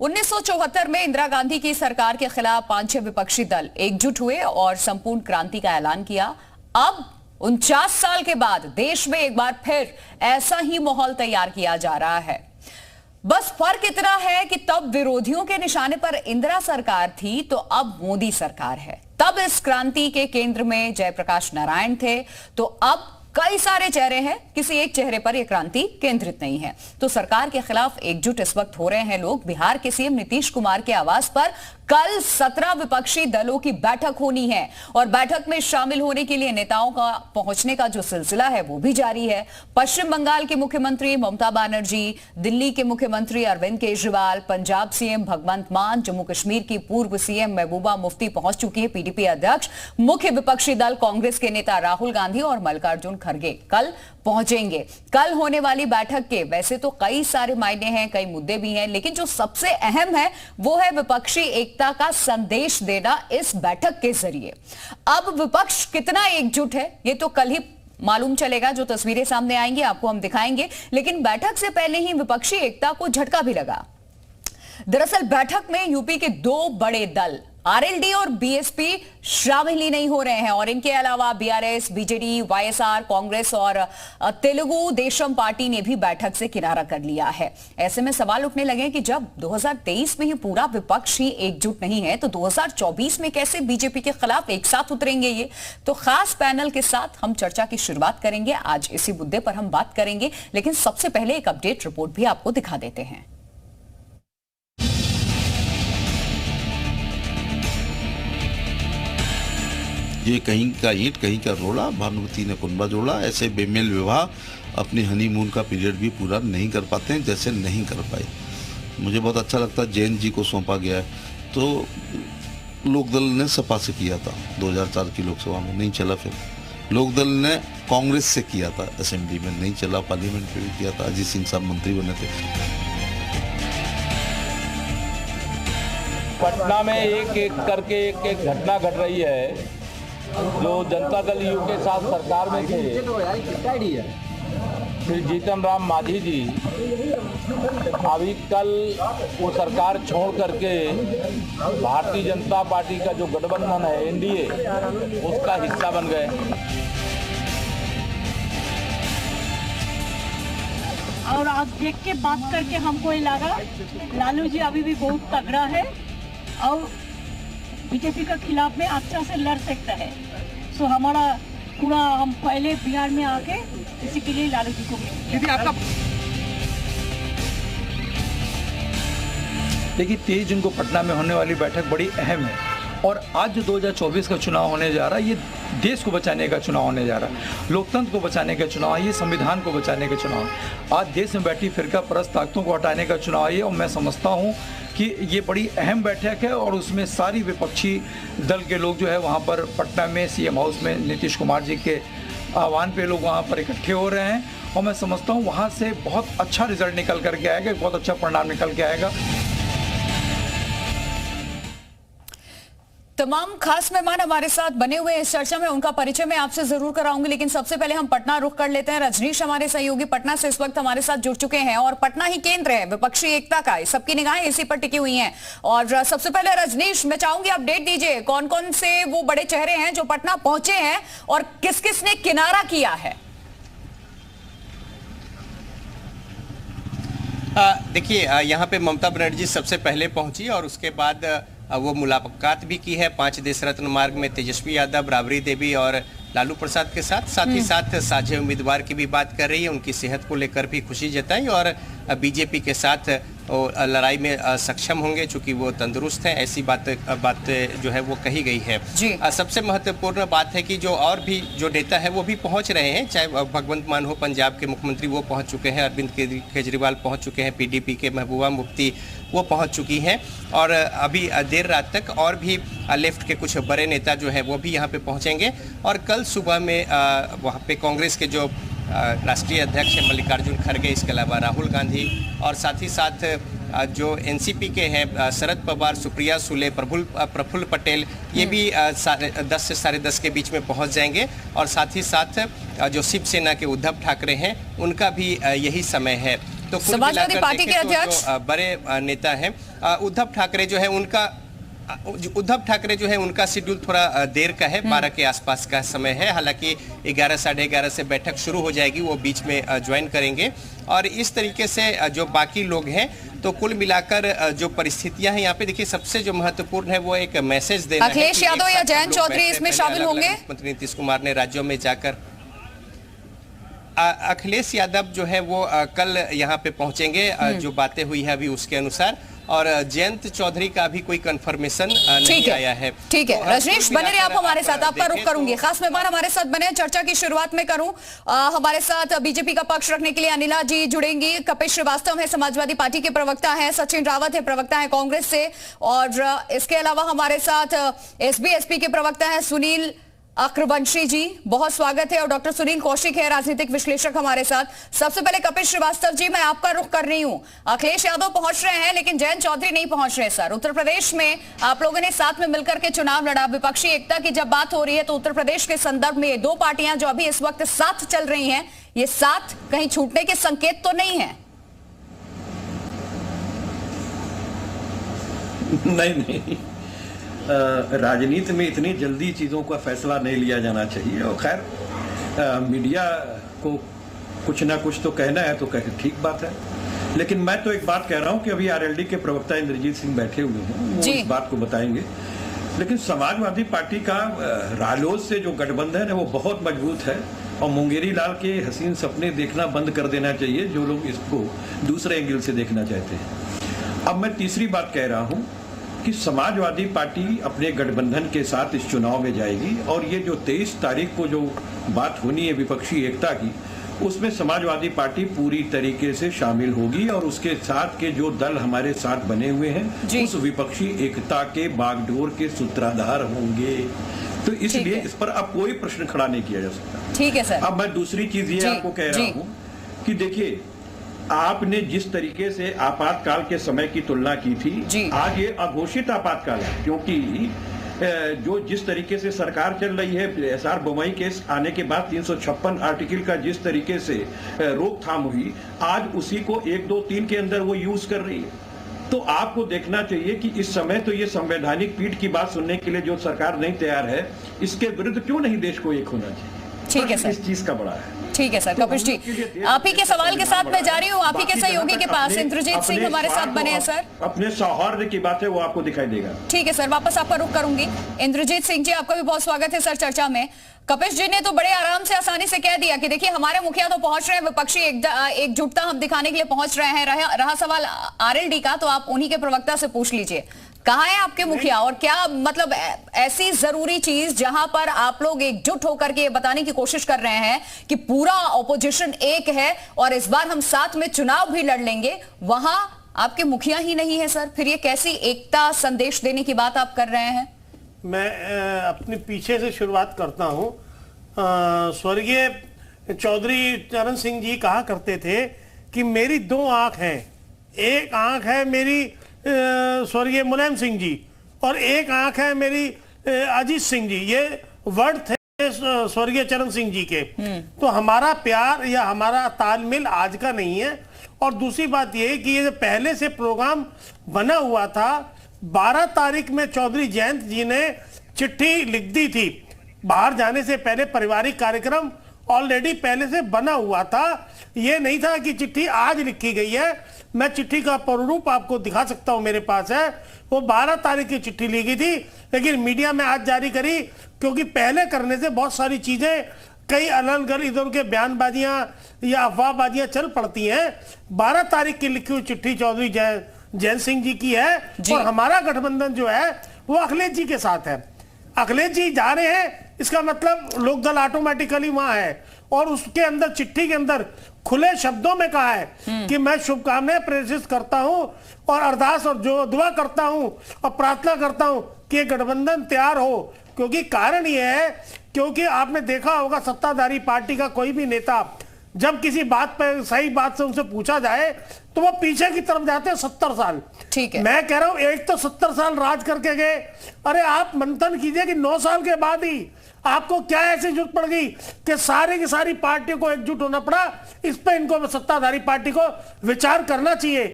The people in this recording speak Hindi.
1974 में इंदिरा गांधी की सरकार के खिलाफ 5-6 विपक्षी दल एकजुट हुए और संपूर्ण क्रांति का ऐलान किया। अब 49 साल के बाद देश में एक बार फिर ऐसा ही माहौल तैयार किया जा रहा है। बस फर्क इतना है कि तब विरोधियों के निशाने पर इंदिरा सरकार थी तो अब मोदी सरकार है। तब इस क्रांति के केंद्र में जयप्रकाश नारायण थे तो अब कई सारे चेहरे हैं, किसी एक चेहरे पर यह क्रांति केंद्रित नहीं है। तो सरकार के खिलाफ एकजुट इस वक्त हो रहे हैं लोग। बिहार के सीएम नीतीश कुमार के आवास पर कल 17 विपक्षी दलों की बैठक होनी है और बैठक में शामिल होने के लिए नेताओं का पहुंचने का जो सिलसिला है वो भी जारी है। पश्चिम बंगाल की मुख्यमंत्री ममता बनर्जी, दिल्ली के मुख्यमंत्री अरविंद केजरीवाल, पंजाब सीएम भगवंत मान, जम्मू कश्मीर की पूर्व सीएम महबूबा मुफ्ती पहुंच चुकी है। पीडीपी अध्यक्ष, मुख्य विपक्षी दल कांग्रेस के नेता राहुल गांधी और मल्लिकार्जुन खड़गे कल पहुंचेंगे। कल होने वाली बैठक के वैसे तो कई सारे मायने हैं, कई मुद्दे भी हैं, लेकिन जो सबसे अहम है वो है विपक्षी एकता का संदेश देना इस बैठक के जरिए। अब विपक्ष कितना एकजुट है ये तो कल ही मालूम चलेगा। जो तस्वीरें सामने आएंगी आपको हम दिखाएंगे, लेकिन बैठक से पहले ही विपक्षी एकता को झटका भी लगा। दरअसल बैठक में यूपी के 2 बड़े दल आरएलडी और बीएसपी शामिल ही नहीं हो रहे हैं और इनके अलावा बीआरएस, बीजेडी, वाईएसआर, कांग्रेस और तेलुगु देशम पार्टी ने भी बैठक से किनारा कर लिया है। ऐसे में सवाल उठने लगे कि जब 2023 में ही पूरा विपक्ष ही एकजुट नहीं है तो 2024 में कैसे बीजेपी के खिलाफ एक साथ उतरेंगे ये। तो खास पैनल के साथ हम चर्चा की शुरुआत करेंगे। आज इसी मुद्दे पर हम बात करेंगे, लेकिन सबसे पहले एक अपडेट रिपोर्ट भी आपको दिखा देते हैं। ये कहीं का ईंट कहीं का रोड़ा, भानुमति ने कुंबा जोड़ा। ऐसे बेमेल विवाह अपने हनीमून का पीरियड भी पूरा नहीं कर पाते हैं, जैसे नहीं कर पाए। मुझे बहुत अच्छा लगता है जैन जी को सौंपा गया है, तो लोकदल ने सपा से किया था 2004 की लोकसभा में, नहीं चला। फिर लोकदल ने कांग्रेस से किया था, असेंबली में नहीं चला, पार्लियामेंट में भी किया था। अजीत सिंह साहब मंत्री बने थे। पटना में एक एक करके एक घटना घट रही है। जो जनता दल यू के साथ सरकार में थे, फिर जीतन राम मांझी जी अभी कल वो सरकार छोड़ करके भारतीय जनता पार्टी का जो गठबंधन है एनडीए, उसका हिस्सा बन गए। और आज देख के बात करके हमको ये लगा लालू जी अभी भी बहुत तगड़ा है और बीजेपी के खिलाफ में अच्छा से लड़ सकता है। सो हमारा पूरा हम पहले बिहार में आके इसी के लिए लालू जी को दीदी आपका देखिए 23 जून को पटना में होने वाली बैठक बड़ी अहम है और आज जो 2024 का चुनाव होने जा रहा है, ये देश को बचाने का चुनाव होने जा रहा है, लोकतंत्र को बचाने का चुनाव है, ये संविधान को बचाने का चुनाव है। आज देश में बैठी फिरका परस्त ताकतों को हटाने का चुनाव है और मैं समझता हूँ कि ये बड़ी अहम बैठक है और उसमें सारी विपक्षी दल के लोग जो है वहाँ पर पटना में सीएम हाउस में नीतीश कुमार जी के आह्वान पे लोग वहाँ पर इकट्ठे हो रहे हैं और मैं समझता हूँ वहाँ से बहुत अच्छा रिजल्ट निकल करके आएगा, बहुत अच्छा परिणाम निकल के आएगा। तमाम खास मेहमान हमारे साथ बने हुए इस चर्चा में, उनका परिचय मैं आपसे जरूर कराऊंगी, लेकिन सबसे पहले हम पटना रुख कर लेते हैं। रजनीश हमारे सहयोगी पटना से इस वक्त हमारे साथ जुड़ चुके हैं और पटना ही केंद्र है विपक्षी एकता का, सबकी निगाहें इसी पर टिकी हुई हैं। और सबसे पहले रजनीश, मैं चाहूंगी अपडेट दीजिए, कौन कौन से वो बड़े चेहरे हैं जो पटना पहुंचे हैं और किस किस ने किनारा किया है? देखिए, यहाँ पे ममता बनर्जी सबसे पहले पहुंची और उसके बाद वो मुलाकात भी की है 5 देश रत्न मार्ग में तेजस्वी यादव, राबड़ी देवी और लालू प्रसाद के साथ ही साथ साझे उम्मीदवार की भी बात कर रही है। उनकी सेहत को लेकर भी खुशी जताई और बीजेपी के साथ लड़ाई में सक्षम होंगे चूंकि वो तंदुरुस्त हैं, ऐसी बात जो है वो कही गई है। सबसे महत्वपूर्ण बात है कि जो और भी जो नेता है वो भी पहुंच रहे हैं, चाहे भगवंत मान हो पंजाब के मुख्यमंत्री, वो पहुंच चुके हैं, अरविंद केजरीवाल पहुंच चुके हैं, पीडीपी के महबूबा मुफ्ती वो पहुंच चुकी हैं और अभी देर रात तक और भी लेफ्ट के कुछ बड़े नेता जो है वो भी यहाँ पे पहुँचेंगे। और कल सुबह में वहाँ पे कांग्रेस के जो राष्ट्रीय अध्यक्ष हैं मल्लिकार्जुन खड़गे, इसके अलावा राहुल गांधी और साथ ही साथ जो एनसीपी के हैं शरद पवार, सुप्रिया सुले, प्रफुल्ल पटेल, ये भी 10 से 10:30 के बीच में पहुंच जाएंगे। और साथ ही साथ जो शिवसेना के उद्धव ठाकरे हैं उनका भी यही समय है। तो कुल समाजवादी मिलाकर पार्टी के देखें तो अध्यक्ष जो बड़े नेता हैं उद्धव ठाकरे जो है उनका शेड्यूल थोड़ा देर का है, 12 के आसपास का समय है। हालांकि 11 साढ़े 11 से बैठक शुरू हो जाएगी, वो बीच में ज्वाइन करेंगे। और इस तरीके से जो बाकी लोग हैं, तो कुल मिलाकर जो परिस्थितियां हैं यहाँ पे देखिए, सबसे जो महत्वपूर्ण है वो एक मैसेज देना है। अखिलेश यादव या जयंत चौधरी इसमें शामिल होंगे? मुख्यमंत्री नीतीश कुमार ने राज्यों में जाकर अखिलेश यादव जो है वो कल यहाँ पे पहुंचेंगे, जो बातें हुई है अभी उसके अनुसार। और जयंत चौधरी का भी कोई कंफर्मेशन नहीं आया है। ठीक है, तो रजनीश बने रहे आप हमारे साथ, आपका रुख करूंगी। खास मेहमान हमारे साथ बने, चर्चा की शुरुआत में करूं। हमारे साथ बीजेपी का पक्ष रखने के लिए अनिला जी जुड़ेंगी। कपिल श्रीवास्तव है, समाजवादी पार्टी के प्रवक्ता हैं। सचिन रावत है, प्रवक्ता है कांग्रेस से। और इसके अलावा हमारे साथ एसबीएसपी के प्रवक्ता है सुनील अक्रवंशी जी, बहुत स्वागत है। और डॉक्टर सुनील कौशिक है, राजनीतिक विश्लेषक हमारे साथ। सबसे पहले कपिल श्रीवास्तव जी, मैं आपका रुख कर रही हूं। अखिलेश यादव पहुंच रहे हैं लेकिन जयंत चौधरी नहीं पहुंच रहे सर। उत्तर प्रदेश में आप लोगों ने साथ में मिलकर के चुनाव लड़ा। विपक्षी एकता की जब बात हो रही है तो उत्तर प्रदेश के संदर्भ में ये दो पार्टियां जो अभी इस वक्त साथ चल रही हैं, ये साथ कहीं छूटने के संकेत तो नहीं है? नहीं, राजनीति में इतनी जल्दी चीज़ों का फैसला नहीं लिया जाना चाहिए। और खैर मीडिया को कुछ ना कुछ तो कहना है तो ठीक बात है, लेकिन मैं तो एक बात कह रहा हूं कि अभी आरएलडी के प्रवक्ता इंद्रजीत सिंह बैठे हुए हैं, वो इस बात को बताएंगे। लेकिन समाजवादी पार्टी का रालोद से जो गठबंधन है वो बहुत मजबूत है, और मुंगेरी लाल के हसीन सपने देखना बंद कर देना चाहिए जो लोग इसको दूसरे एंगल से देखना चाहते हैं। अब मैं तीसरी बात कह रहा हूं कि समाजवादी पार्टी अपने गठबंधन के साथ इस चुनाव में जाएगी, और ये जो 23 तारीख को जो बात होनी है विपक्षी एकता की, उसमें समाजवादी पार्टी पूरी तरीके से शामिल होगी। और उसके साथ के जो दल हमारे साथ बने हुए हैं उस विपक्षी एकता के बागडोर के सूत्रधार होंगे। तो इसलिए इस पर अब कोई प्रश्न खड़ा नहीं किया जा सकता। ठीक है सर। अब मैं दूसरी चीज ये आपको कह रहा हूँ कि देखिए, आपने जिस तरीके से आपातकाल के समय की तुलना की थी, आज ये अघोषित आपातकाल है, क्योंकि जो जिस तरीके से सरकार चल रही है, एसआर बोमई केस आने के बाद 356 आर्टिकल का जिस तरीके से रोकथाम हुई, आज उसी को 1, 2, 3 के अंदर वो यूज कर रही है। तो आपको देखना चाहिए कि इस समय तो ये संवैधानिक पीठ की बात सुनने के लिए जो सरकार नहीं तैयार है, इसके विरुद्ध क्यों नहीं देश को एक होना चाहिए? ठीक है सर, इस चीज का बड़ा है। ठीक है सर। कपिल जी, आप ही के सवाल के साथ मैं जा रही हूँ, आप ही के सहयोगी के पास इंद्रजीत सिंह हमारे साथ बने हैं सर। अपने सौहार्द की बात है वो आपको दिखाई देगा। ठीक है सर, वापस आपका रुख करूंगी। इंद्रजीत सिंह जी, आपका भी बहुत स्वागत है सर चर्चा में। कपिल जी ने तो बड़े आराम से आसानी से कह दिया कि देखिए हमारे मुखिया तो पहुंच रहे हैं, विपक्षी एकजुटता हम दिखाने के लिए पहुंच रहे हैं। रहा सवाल आरएलडी का, तो आप उन्हीं के प्रवक्ता से पूछ लीजिए, कहाँ है आपके मुखिया? और क्या मतलब ऐसी जरूरी चीज जहां पर आप लोग एकजुट होकर के बताने की कोशिश कर रहे हैं कि पूरा ऑपोजिशन एक है और इस बार हम साथ में चुनाव भी लड़ लेंगे, वहां आपके मुखिया ही नहीं है सर, फिर ये कैसी एकता संदेश देने की बात आप कर रहे हैं? मैं अपने पीछे से शुरुआत करता हूं। स्वर्गीय चौधरी चरण सिंह जी कहा करते थे कि मेरी 2 आंख हैं, एक आंख है मेरी स्वर्गीय मुलायम सिंह जी और एक आंख है मेरी अजीत सिंह जी। ये वर्ड थे स्वर्गीय चरण सिंह जी के। तो हमारा प्यार या हमारा तालमेल आज का नहीं है। और दूसरी बात ये कि ये पहले से प्रोग्राम बना हुआ था। 12 तारीख में चौधरी जयंत जी ने चिट्ठी लिख दी थी, बाहर जाने से पहले पारिवारिक कार्यक्रम ऑलरेडी पहले से बना हुआ था। ये नहीं था कि चिट्ठी आज लिखी गई है। मैं चिट्ठी का प्रारूप आपको दिखा सकता हूं, मेरे पास है। वो 12 तारीख की चिट्ठी ली गई थी, लेकिन मीडिया में आज जारी करी, क्योंकि पहले करने से बहुत सारी चीजें, कई अलग अलग इधर के बयानबाजियां या अफवाहबाजियां चल पड़ती हैं। 12 तारीख की लिखी हुई चिट्ठी चौधरी जयंत सिंह जी की है और हमारा गठबंधन जो है वो अखिलेश जी के साथ है। अखिलेश जी जा रहे हैं, इसका मतलब लोकदल ऑटोमेटिकली वहां है। और उसके अंदर चिट्ठी के अंदर खुले शब्दों में कहा है कि मैं शुभकामनाएं प्रेषित करता हूं और अरदास और जो दुआ करता हूं और प्रार्थना करता हूं कि गठबंधन तैयार हो। क्योंकि कारण यह है, क्योंकि आपने देखा होगा सत्ताधारी पार्टी का कोई भी नेता जब किसी बात पे सही बात से उनसे पूछा जाए तो वो पीछे की तरफ जाते हैं 70 साल। ठीक है, मैं कह रहा हूं एक तो 70 साल राज करके गए, अरे आप मंथन कीजिए कि 9 साल के बाद ही आपको क्या ऐसी जरूरत पड़ गई कि सारी की सारी पार्टियों को एकजुट होना पड़ा। इस पे इनको सत्ताधारी पार्टी को विचार करना चाहिए।